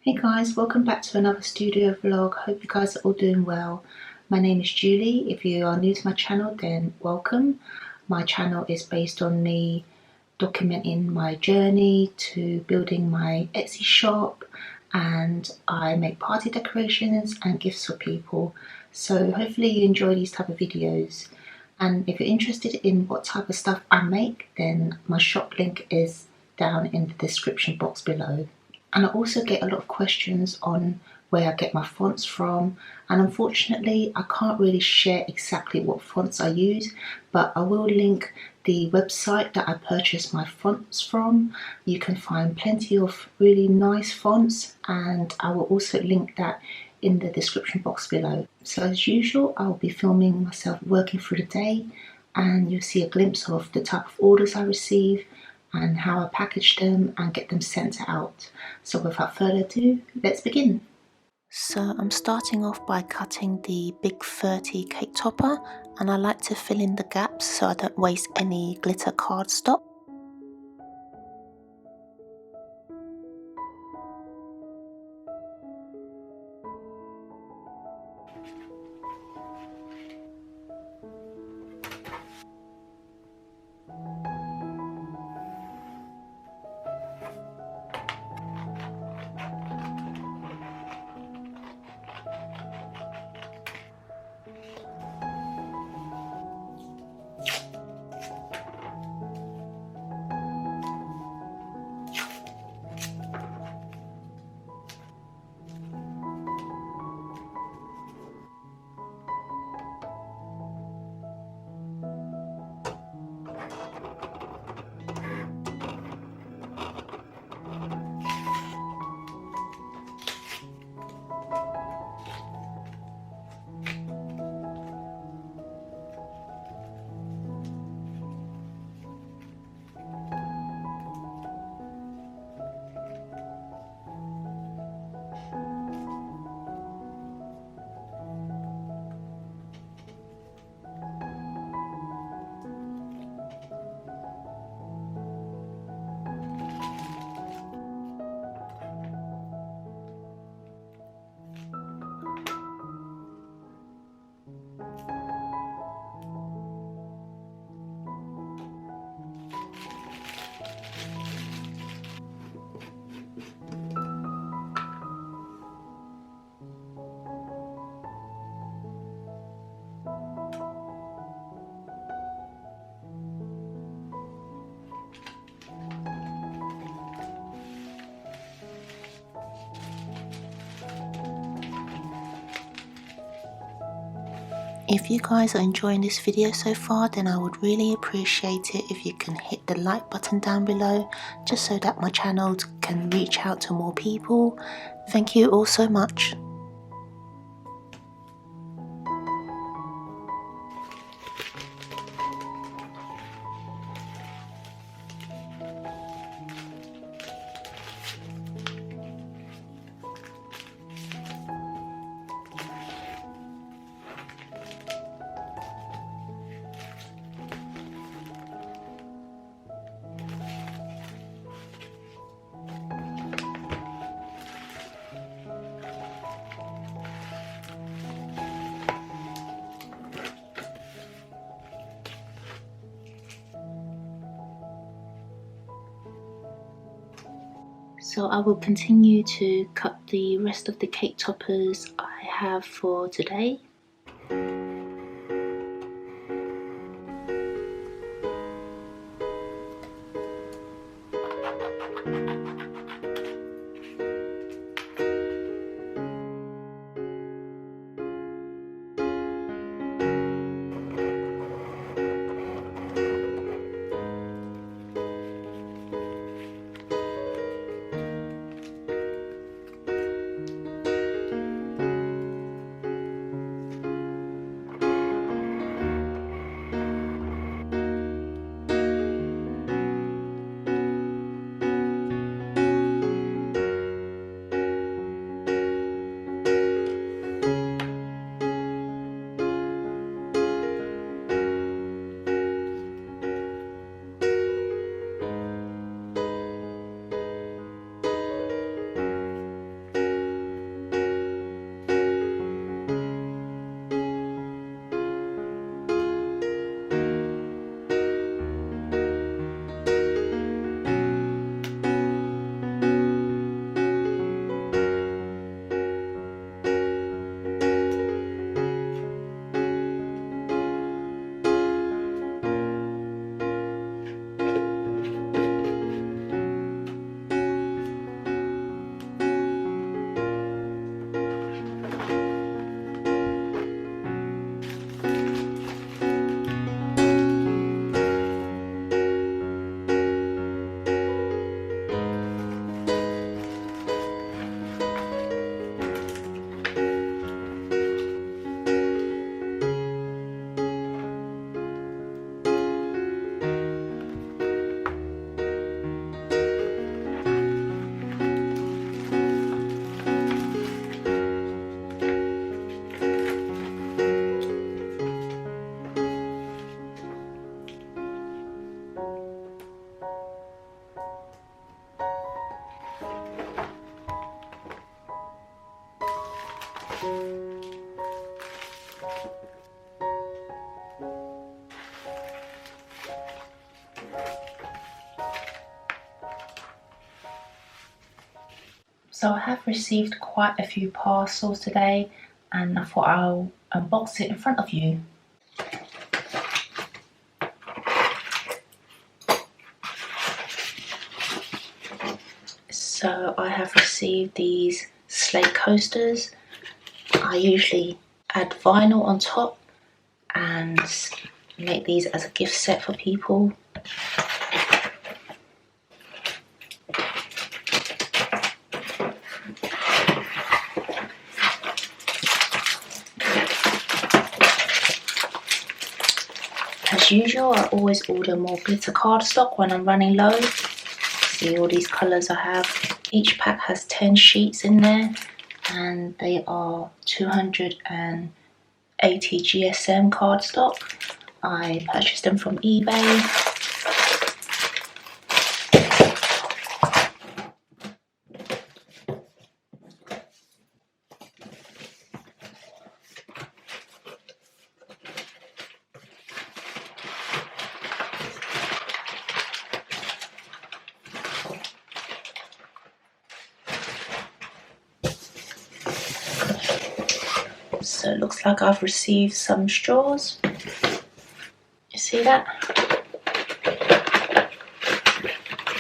Hey guys, welcome back to another studio vlog. Hope you guys are all doing well. My name is Julie. If you are new to my channel, then welcome. My channel is based on me documenting my journey to building my Etsy shop, and I make party decorations and gifts for people. So hopefully you enjoy these type of videos. And if you're interested in what type of stuff I make, then my shop link is down in the description box below. And I also get a lot of questions on where I get my fonts from, and unfortunately I can't really share exactly what fonts I use, but I will link the website that I purchased my fonts from. You can find plenty of really nice fonts, and I will also link that in the description box below. So as usual, I'll be filming myself working through the day, and you'll see a glimpse of the type of orders I receive and how I package them and get them sent out. So without further ado, let's begin. So I'm starting off by cutting the big 30 cake topper, and I like to fill in the gaps so I don't waste any glitter cardstock. If you guys are enjoying this video so far, then I would really appreciate it if you can hit the like button down below, just so that my channel can reach out to more people. Thank you all so much. So I will continue to cut the rest of the cake toppers I have for today. So I have received quite a few parcels today, and I thought I'll unbox it in front of you. So I have received these slate coasters. I usually add vinyl on top and make these as a gift set for people. As usual, I always order more glitter cardstock when I'm running low. See all these colours I have. Each pack has 10 sheets in there, and they are 280 GSM cardstock. I purchased them from eBay. So it looks like I've received some straws. You see that?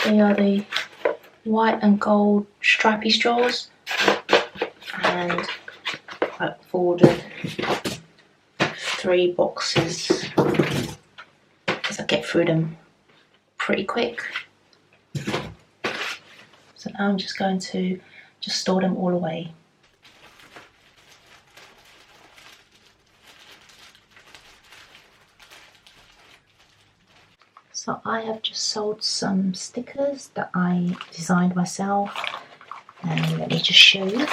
They are the white and gold stripy straws, and I've ordered 3 boxes because I get through them pretty quick. So now I'm just going to store them all away. So I have just sold some stickers that I designed myself, and let me just show you.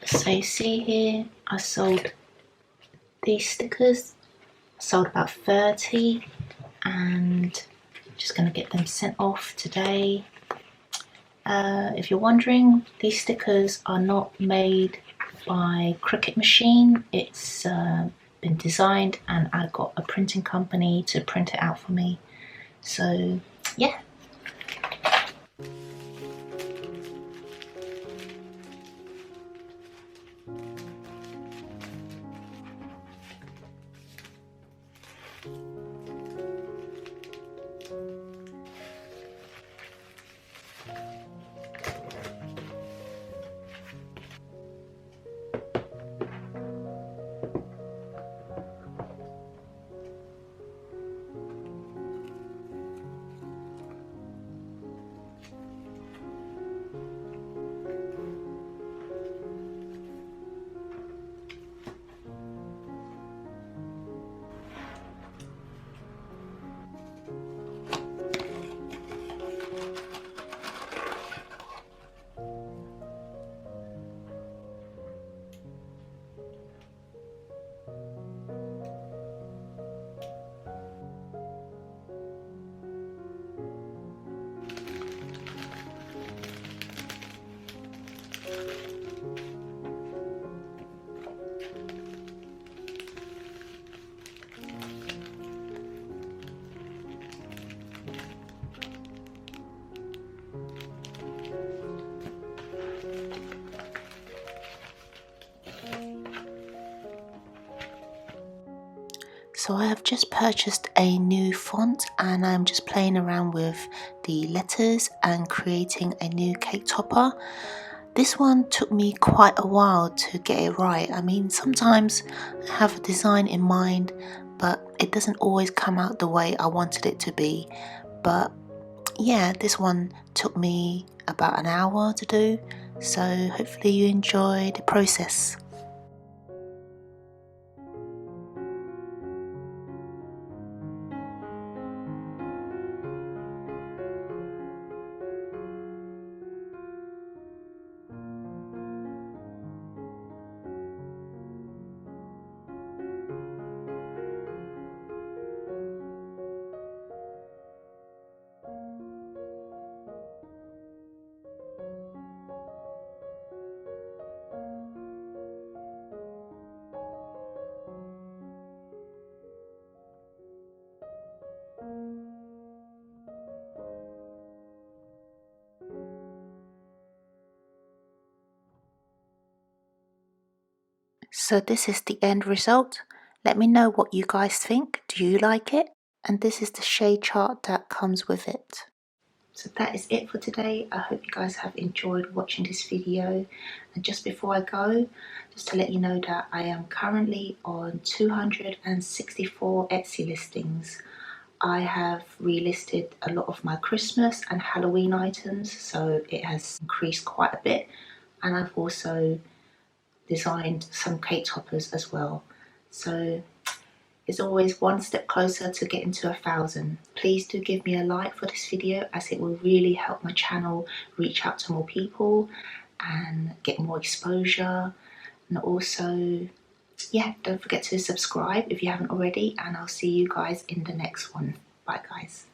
So you see here, I sold these stickers. I sold about 30, and I'm just going to get them sent off today. If you're wondering, these stickers are not made by Cricut machine. It's been designed, and I got a printing company to print it out for me. So yeah. So I have just purchased a new font, and I'm just playing around with the letters and creating a new cake topper. This one took me quite a while to get it right. I mean, sometimes I have a design in mind, but it doesn't always come out the way I wanted it to be. But yeah, this one took me about an hour to do, so hopefully you enjoy the process. So this is the end result. Let me know what you guys think. Do you like it? And this is the shade chart that comes with it. So that is it for today. I hope you guys have enjoyed watching this video. And just before I go, just to let you know that I am currently on 264 Etsy listings. I have relisted a lot of my Christmas and Halloween items, so it has increased quite a bit. And I've also designed some cake toppers as well. So it's always one step closer to getting to 1,000. Please do give me a like for this video, as it will really help my channel reach out to more people and get more exposure. And also, yeah, don't forget to subscribe if you haven't already, and I'll see you guys in the next one. Bye guys.